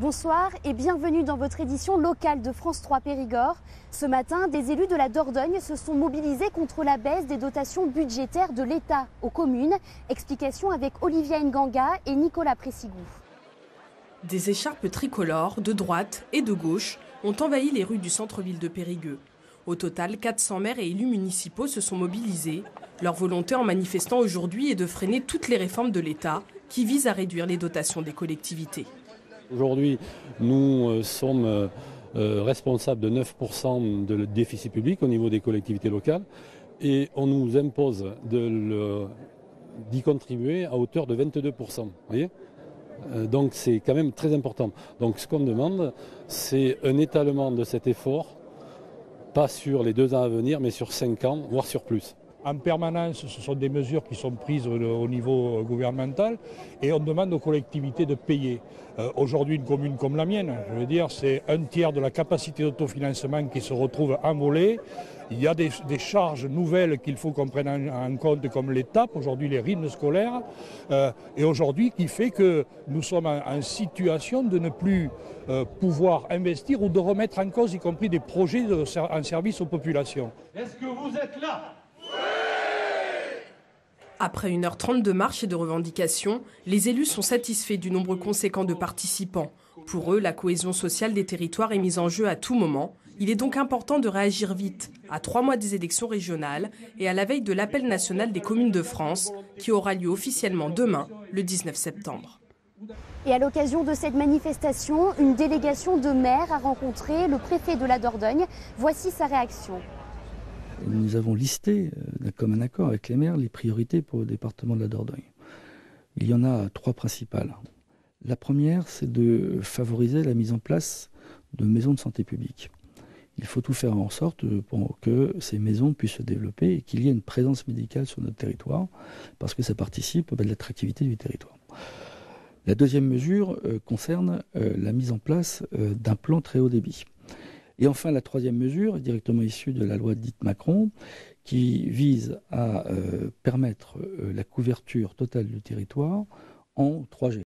Bonsoir et bienvenue dans votre édition locale de France 3 Périgord. Ce matin, des élus de la Dordogne se sont mobilisés contre la baisse des dotations budgétaires de l'État aux communes. Explication avec Olivia Nganga et Nicolas Pressigou. Des écharpes tricolores de droite et de gauche ont envahi les rues du centre-ville de Périgueux. Au total, 400 maires et élus municipaux se sont mobilisés. Leur volonté en manifestant aujourd'hui est de freiner toutes les réformes de l'État qui visent à réduire les dotations des collectivités. Aujourd'hui, nous sommes responsables de 9% de déficit public au niveau des collectivités locales et on nous impose d'y contribuer à hauteur de 22%. Vous voyez ? Donc c'est quand même très important. Donc ce qu'on demande, c'est un étalement de cet effort, pas sur les 2 ans à venir, mais sur 5 ans, voire sur plus. En permanence, ce sont des mesures qui sont prises au niveau gouvernemental et on demande aux collectivités de payer. Aujourd'hui, une commune comme la mienne, je veux dire, c'est 1/3 de la capacité d'autofinancement qui se retrouve envolée. Il y a des charges nouvelles qu'il faut qu'on prenne en compte, comme les TAP, aujourd'hui les rythmes scolaires, et aujourd'hui qui fait que nous sommes en situation de ne plus pouvoir investir ou de remettre en cause, y compris des projets en service aux populations. Est-ce que vous êtes là ? Après 1h30 de marche et de revendications, les élus sont satisfaits du nombre conséquent de participants. Pour eux, la cohésion sociale des territoires est mise en jeu à tout moment. Il est donc important de réagir vite, à 3 mois des élections régionales et à la veille de l'appel national des communes de France, qui aura lieu officiellement demain, le 19 septembre. Et à l'occasion de cette manifestation, une délégation de maires a rencontré le préfet de la Dordogne. Voici sa réaction. Nous avons listé, comme un accord avec les maires, les priorités pour le département de la Dordogne. Il y en a 3 principales. La première, c'est de favoriser la mise en place de maisons de santé publique. Il faut tout faire en sorte pour que ces maisons puissent se développer et qu'il y ait une présence médicale sur notre territoire, parce que ça participe de l'attractivité du territoire. La deuxième mesure concerne la mise en place d'un plan très haut débit. Et enfin, la troisième mesure, directement issue de la loi dite Macron, qui vise à permettre la couverture totale du territoire en 3G.